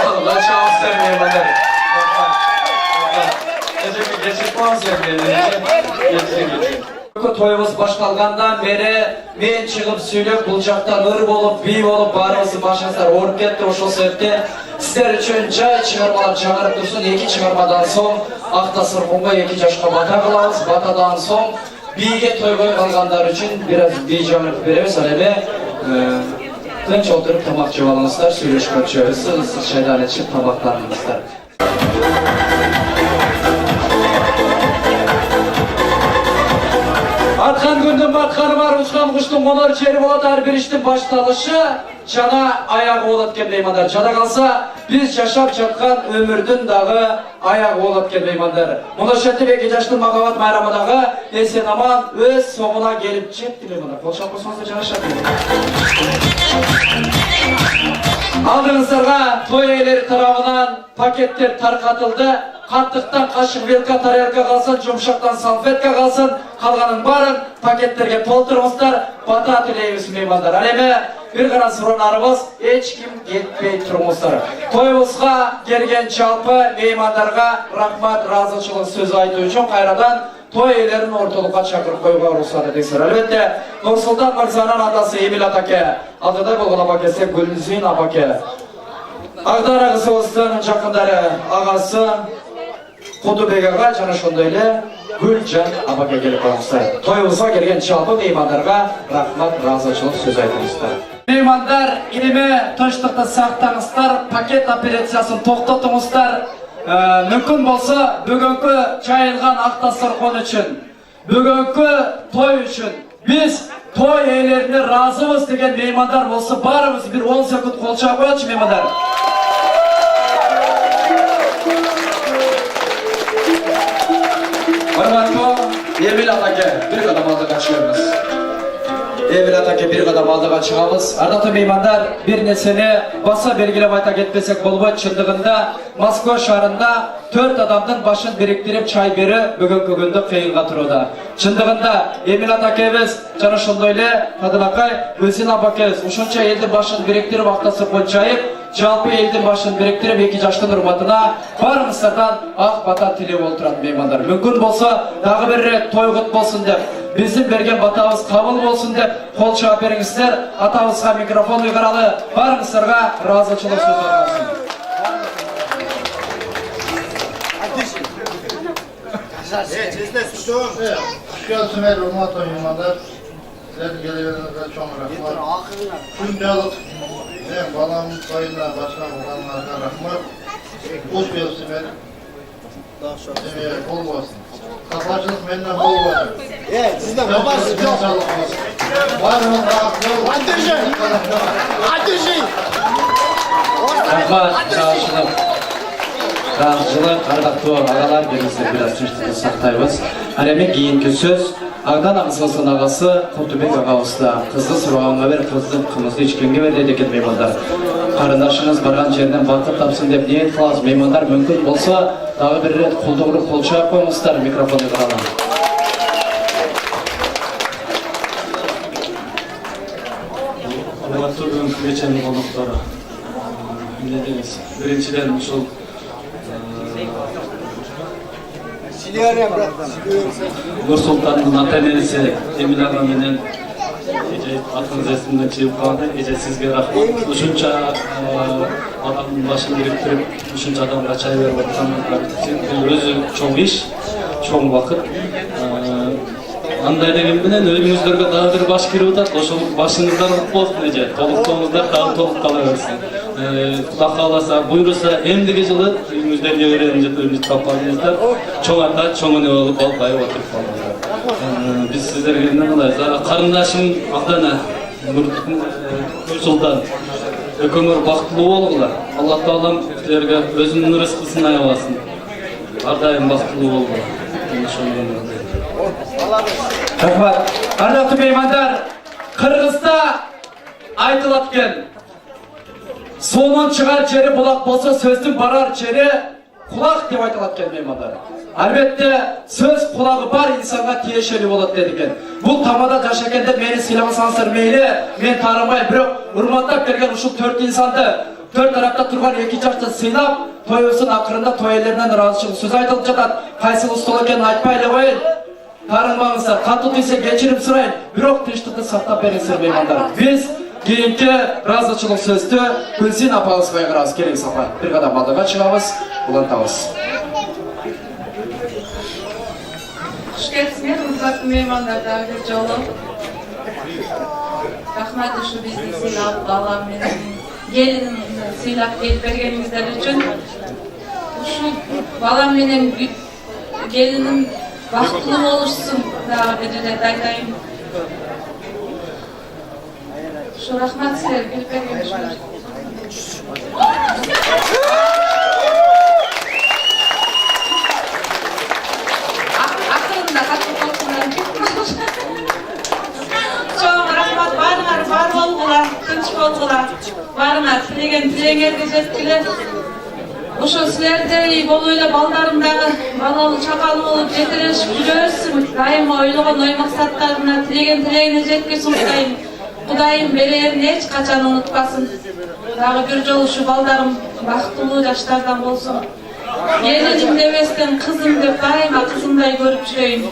Allah şans sevmeyeyim hadi. Toyumuz başkalgandan beri men çıkıp söylep bulacaktan ır bolup, bi bolup, barımızı başınızlar orup kettir oşul sebepte sizler üçün jay çıgarmalar çağırıp dursun. Eki çıgarmadan soň Aktasır Kumga 2 jaşka bata kılabız. Batadan soň biге toygoy kalganlar üçün biraz bi jağırıp beremiz. Alebe tınç oturup tamak jep alыңыздар, söylöşmökçü, ısız çaydan içip tamaklarыңыздар. Arkan gündün batkanı var, uçkan kuştun konar çeri bolat, her bir iştin başlalışı cana ayak oğlat gelmeymanlar. Cana kalsa biz yaşap жатқан ömürdün dağı ayak oğlat gelmeymanlar. Munaşetti ve gecashtın makavat mayramıdağı esen aman öz soğuna gelip jet dileymanlar. Bolşap olsanız da cana şart edin. Aldığınızlarga toy eyleri tarafından paketler tarqatıldı. Katlıktan kaşık velka tarelka kalsın, jumşaktan salfetka kalsın, kalganın barın paketlerge tolturmuşlar, bata tileyimiz meymanlar. Aleme bir gana suranlarımız hiç kim getpey turmuşlar. Toyumuzga gelgen çalpı meymanlarga rahmat, razıçılık söz aytı üçün kayradan toy eylerin ortalıkka çakırıp koyuğa ruhsat edesizler. Elbette Nursultan Mirza'nın atası Emil Atake, adıda bulguna bakese Gülnüzün Apake. Ağdar ağısı olsun жақындары ağası Kudubek ağa жана ошондой эле Gülcan Apake келип калыңыздар. Toyубузга келген жалпы меймандарга рахмат, ыраазычылык сөз айтыңыздар. Меймандар, илиме тынчтыкты сактаңыздар, пакет операциясын токтотуңуздар. Мүмкүн болсо бүгүнкү чайылган ак дасторкон үчүн, бүгүнкү той үчүн биз той ээлерине ыраазыбыз деген меймандар болсо баарыбыз бир 10 секунд кол чаап коелучу меймандар. Hurmatlı Emil Atake, bir kadam aldık açıyoruz. Emil Atake bir kadam aldığa çıkabız. Ardaқты meymanдар, bir neseni basa belgilep ayta ketpesek bolбойт. Çındığında Moskva şaharında 4 adamdan başın biriktirip çay beri bugünkü gündө kıyınga turuda. Çındığında Emil Atakebіз жана ошондой эле Тадылакай Гүлсин апакебиз ушунча элдин башын бириктирип актасы кончайып, жалпы элдин башын бириктирип эки жаштын урматына баарыңыздардан ак бата тилеп олтурат меймандар. Мүмкүн болсо дагы бир рет той кут болсун деп, биздин берген батабыз кабыл болсун деп кол чаап бериңиздер. Атабызга микрофон уйгуралы, баарыңыздарга ыраазычылык сөздөр болсун. Şükür Urmatlı meymanlar, sizlerin gelirlerinize çok rahmat. Şuncalık, balamın sayına başkan olanlarına rahmat. Hoş gelsinler. Bol olsun. Kapacılık benden bol olsun. Sizde babası çok. Varın rahatlığı. Ateşin. Rahmat, çağışılık. Rahatçılık, ardaktуу ağalar, birinizde biraz tünçlükte saktayız. Hemen keyinki söz, Ağdan Ağızlısın ağası, Kurtubek ağabızda. Kızı sırağına ver, kızı içkenge ver dedi ket meymanlar. Karındaşınız bargan жерден батып тапсын деп ниет кылабыз. Меймандар мүмкүн болса, дагы бир рет колдоруп кол чаап коюңуздар, микрофонду кыралам. Албатты бүгүнкү кеченин коноктору. Эмне дейбиз? Биринчиден ушул Нурсултандын ата-энеси Эмил ага менен эже атыңыз эсимден чыгып калды. Эже сизге рахмат. Ушунча адамдын башын бириктирип, ушунча адамга чай берип атканыңызга өзү чоң иш, чоң убакыт. Андай деген менен өзүңүздөргө дагы бир баш кирип атат. Ошол башыңыздан ук болсун эже. Толуктооңуздар дагы толук кала берсин. Кудай кааласа, буйруса эмдиги жылы үйүңүздөргө өрөөнү тапканыңыздар чоң ата, чоң эне болуп байып отуруп калыңыздар. Биз сиздерге эмне кылабыз? Карындашым Агдана Нурсултан экөөңөр бактылуу болгула. Аллах таалам силерге өзүнүн рызкысын аябасын. Ар дайым бактылуу болгула. Rahmat. Ardaқты meymanlar, Kırgızda айтылат экен. Сонун чыгар жери булак болсо, сөздүн барар жери кулак деп айтылат экен меймандар. Албетте сөз кулагы бар инсанга тиешелүү болот деди экен. Бул тамада жашагенде мени сыйламасаңыздар мейли, мен таарамай, бирок урматтап келген ушул 4 инсанды 4 тарапта турган 2 жашты сыйлап, тоюбуздун акырында той элеринен ыраазычылык сөз айтылып жатат. Кайсы устул экенин айтпай эле коеюн. Тарынмаңыздар, катуу тийсе кечирим сурайын, бирок тынчтыкты сактап бериңиздер меймандар. Биз кийинки ыраазычылык сөздү Гүлсин апабызга кайрабыз. Келиңиз апа, бир кадам алдыга чыгабыз, улантабыз. Куш келипсиңер, урматтуу меймандар, дагы бир жолу. Рахмат ушу бизди сыйлап, балам менен келиним сыйлап келип бергениңиздер үчүн. Ушу балам менен келиним бактылуу болушсун, дагы бир рет айтайын. Ушу рахмат силерге келип бергениңиз. Акырында катуу болсундар. Чоң рахмат, баарыңар бар болгула, тынч болгула. Баарыңар тилеген тилеңерге жеткиле. Ошо силердей болуп эле балдарым дагы балалуу чакалуу болуп жетелешип жүрөсүң. Дайыма ойлогон ой максаттарына тилеген тилегине жеткирсин Кудайым. Кудайым берерин эч качан унутпасын. Дагы бир жолу ушу балдарым бактылуу жаштардан болсун. Келиним деместен кызым деп дайыма кызымдай көрүп жүрөйүн.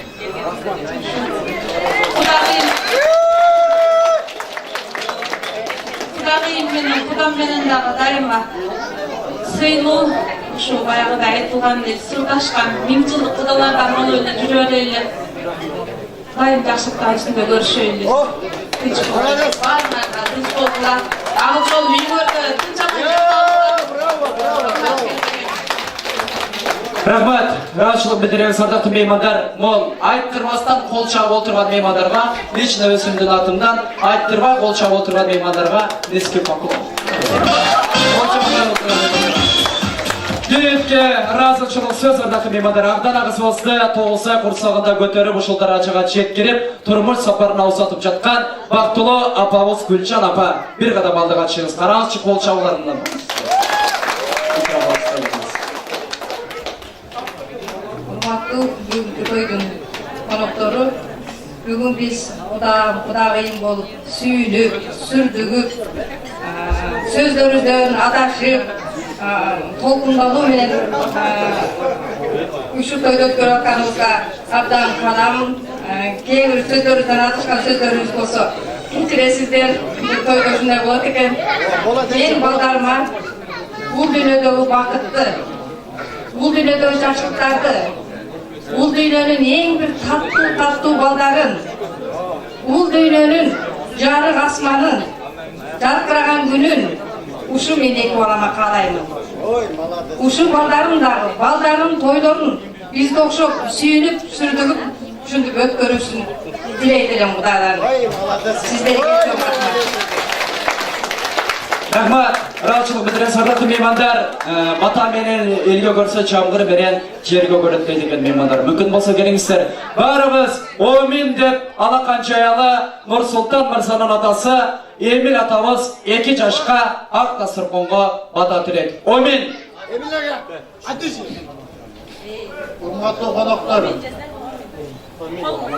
Кудайым менен Кудам менен дагы дайыма сыйлуу, ушу баягыда айтылгандай сырдашкан 1000 жылдык кудалардан болуп эле жүрө эле. Дайым жакшылыктын ичинде көрүшөйлү. Тынч болуңар, баарыңарга тынч болгула. Ал жол үйүңөрдө тынчамай Rahmat, rahatçılık bildiremiz ardaқты meymanlar. Mol айттырбастан кол чаап отурган меймандарга, лично өзүмдүн атымдан айттырбай кол чаап отурган меймандарга эски макул. Түйетке разылшылық сөз ардақы меймандар ағдан ағызымызды тоғыза құрсағында көтеріп ұшылдар ачаға жеткеріп тұрмыш сапарына ұзатып жатқан бақтылы апамыз Гүлжан апа бір қадам алдыға шығыңыз. Қараңызшы қол шабуларынан. Құрматтуу бүгүнкү тойдун коноктору, бүгүн биз кудагайым болуп сүйүнүп, сүрдүгүп, сөздөрүбүздөн адашып, толкундануу менен ушул тойду өткөрүп атканыбызга абдан каанамын. Кээ бир сөздөрүбүздөн адашкан сөздөрүбүз болсо кечиресиздер, бул тойдо ушундай болот экен. Мен балдарыма бул дүйнөдөгү бакытты, бул дүйнөдөгү жакшылыктарды, бул дүйнөнүн эң бир таттуу балдарын, бул дүйнөнүн жарык асманын, жаркыраган күнүн ушу мен эки балама каалаймын. Ушу балдарым дагы, балдарым тойлорун бизге окшоп сүйүнүп, сүрдүгүп, ушинтип өткөрүшүн тилейт элем Кудайдан. Сиздерге чоң рахмат. Рахмат, разылшылық білдірен сардаты меймандар, бата менен елге көрсе чамғыр берен жерге көрет деген меймандар. Мүмкін болса келіңіздер. Барымыз Омин деп алақан жаялы Нұрсұлтан Мырзаның атасы Эмил атамыз 2 жашқа ақ дастарханға бата тілейді. Омин. Урматтуу коноктор. Урматтуу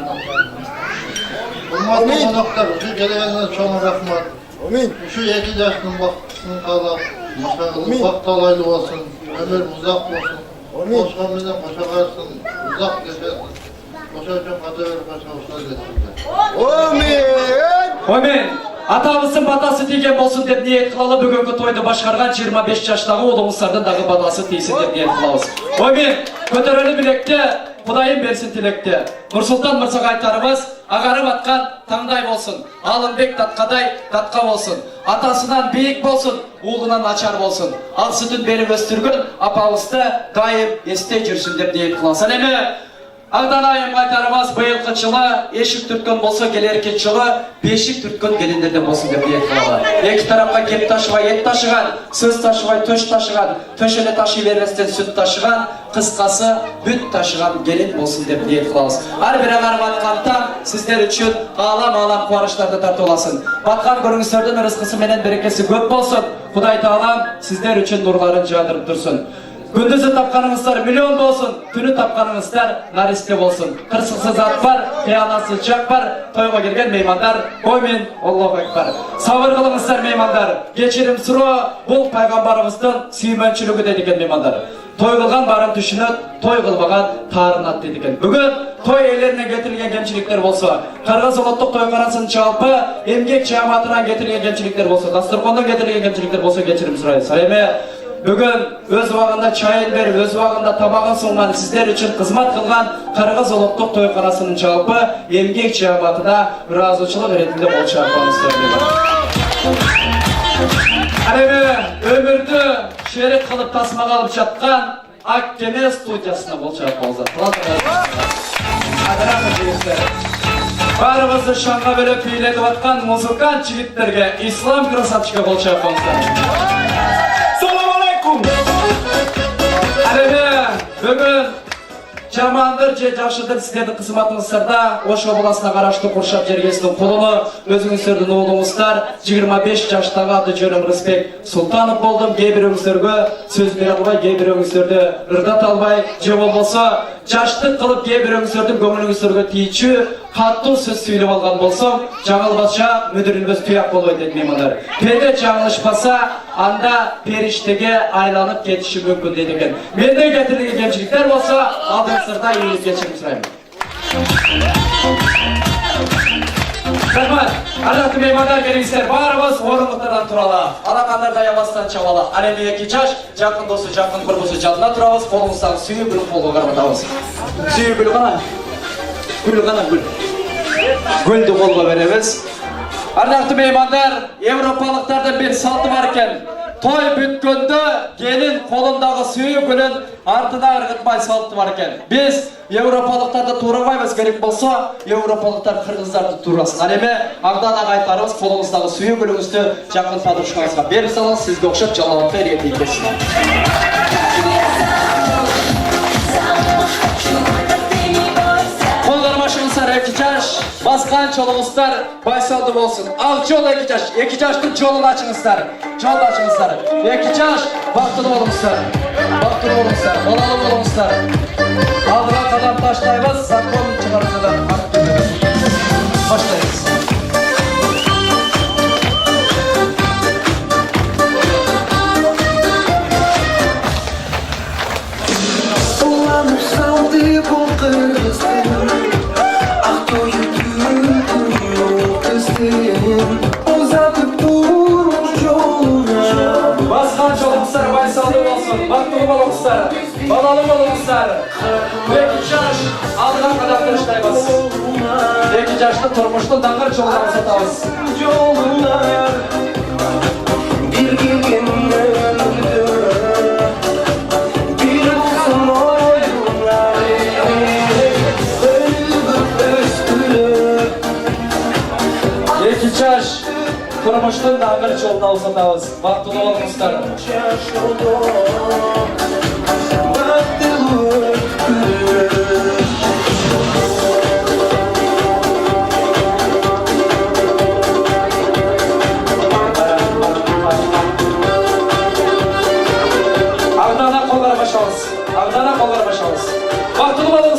коноктор, келгениңизге чоң рахмат. Ушу 2 жаштын бактысын каалап, бакталайлуу болсун, өмүр узак болсун, кошко менен кошогарсын, узак жашасын. Ошол үчүн ката берип кошо Омин. Атамыздың батасы тиген болсын деп ниет қылалы бүгінгі тойды башқарған 25 жаштағы ұлыңыздардың дағы батасы тейсін деп ниет қылауыз. Омин, көтерелі білекте, Құдайым берсін тілекте. Нұрсұлтан Мырзаға айтарымыз, ағарып атқан таңдай болсын, Алымбек татқадай татқа болсын, атасынан биік болсын, ұлынан начар болсын. Ал сүтін беріп өстіргін, апалысты дайым есте жүрсін деп ниет қылауыз. Сәлеме! Ағдан айым айтарымыз бұйылқы жылы, ешік түрткен болса келеркен жылы, бешік түрткен келіндерден болсын деп ниет қылалы. Екі тарапқа кеп ташығай ет ташыған, сөз ташығай төш ташыған, төшелі ташы берместен сүт ташыған, қысқасы бүт ташыған келін болсын деп ниет қылауыз. Әрбір ағарып атқан таң сіздер үшін алам қуаныштарды тарту оласын. Батқан көріңіздердің рызқысы менен берекесі көп болсын. Құдай тағалам сіздер үшін нұрларын жадырып тұрсын. Күндізі тапқаныңыздар миллион болсын, түні тапқаныңыздар наристе болсын. Қырсықсыз ат бар, қиянасыз жақ бар, тойға келген меймандар, Омин, Аллаху акбар. Сабыр қылыңыздар меймандар, кешірім сұрау, бұл пайғамбарымыздың сүйменшілігі деген меймандар. Той қылған барын түшінет, той қылмаған тарынат деген. Бүгін той елеріне кетірілген кемшіліктер болса, Қырғыз ұлттық тойханасын жалпы емгек жаматынан кетірілген кемшіліктер болса, дастарханнан кетірілген кемшіліктер болса кешірім сұрайды. Сәлеме. Бүгін өз уағында чайын беріп, өз уағында тамағын сұңған сіздер үшін қызмат қылған Қырғыз ұлттық тойханасының жалпы емгек жаматына разылшылық ретінде бол шарпаңыздар. Әлемі өмірді шерік қылып тасымаға алып жатқан Ақкеме студиясына бол шарпаңыздар. Барымызды шаңға бөліп билетіп атқан музыкант жігіттерге, ислам красавчика бол шарпаңыздар. Әлемі бүгін жамандыр же жақшыдыр сіздерді қызматыңыздарда Ош обласына қарашты Қуршап жергесінің құлыны өзіңіздердің оғылыңыздар 25 жаштағы аты жөнім Рысбек Сұлтанов болдым. Кейбіреуіңіздерге сөз бере албай, кейбіреуіңіздерді ырдат албай, же болса жаштық қылып кейбіреуіңіздердің көңіліңіздерге тиючі қатты сөз сөйлеп алған болсам, жаңылбаса мүдірілбес тұяқ болуы деді меймандар. Пенде жаңылышпаса, анда періштеге айланып кетіші мүмкін деді екен. Менде кетірілген кемшіліктер болса, алдыңыздарда еңіз кешірім сұраймын. Рахмат, ардақты меймандар келіңіздер, барымыз орындықтардан тұралы. Алақандарда ямастан чабалы. Әлемі 2 жаш, жақын досы, жақын құрбысы жалына тұрамыз, қолыңыздағы сүйі гүл қолға қарматамыз. Сүйі гүл ғана? Гүл ғана гүл. Гүлді қолға береміз. Ардақты меймандар, европалықтардың бір салты бар екен. Той бүткенді келін қолындағы сүйі гүлін артына ырғытпай салты бар екен. Біз европалықтарды турамаймыз, керек болса, европалықтар қырғыздарды турасын. Әлеме Ағдан аға айтарымыз қолыңыздағы сүйі гүліңізді жақын падыршыңызға беріп салыңыз, сізге оқшап жалауатты еретейін. Baskan çolumuzlar baysaldı olsun. Al yol iki yaştın yolunu açınızlar. Yol açınızlar. İki yaş vaktılı olmuşlar. Vaktılı olmuşlar. Balalı olmuşlar. Aldıran kadar taşlayımız zakon çıkarıcıdan hakkında. Başlayız. Dolanıp saldı bu kızım, aktoyu yol kızım, uzatıp durmuş yoluna. Baskan çolumuzlar baysaldı olsun. Vaktılı olmuşlar. Balalı olmuşlar. İki yaş aldıran kadar taşlayımız. İki yaşlı turmuşlu dağır çoluğunu satağız. Yoluna bir gün öldü. Bir olsun oyunlar, ölüp öskürüp. İki yaş turmuşlu dağır çoluğunu satağız. Vaktılı olmuşlar. Ardana kollara başağız. Ardana kollara başağız. Vaktılı olun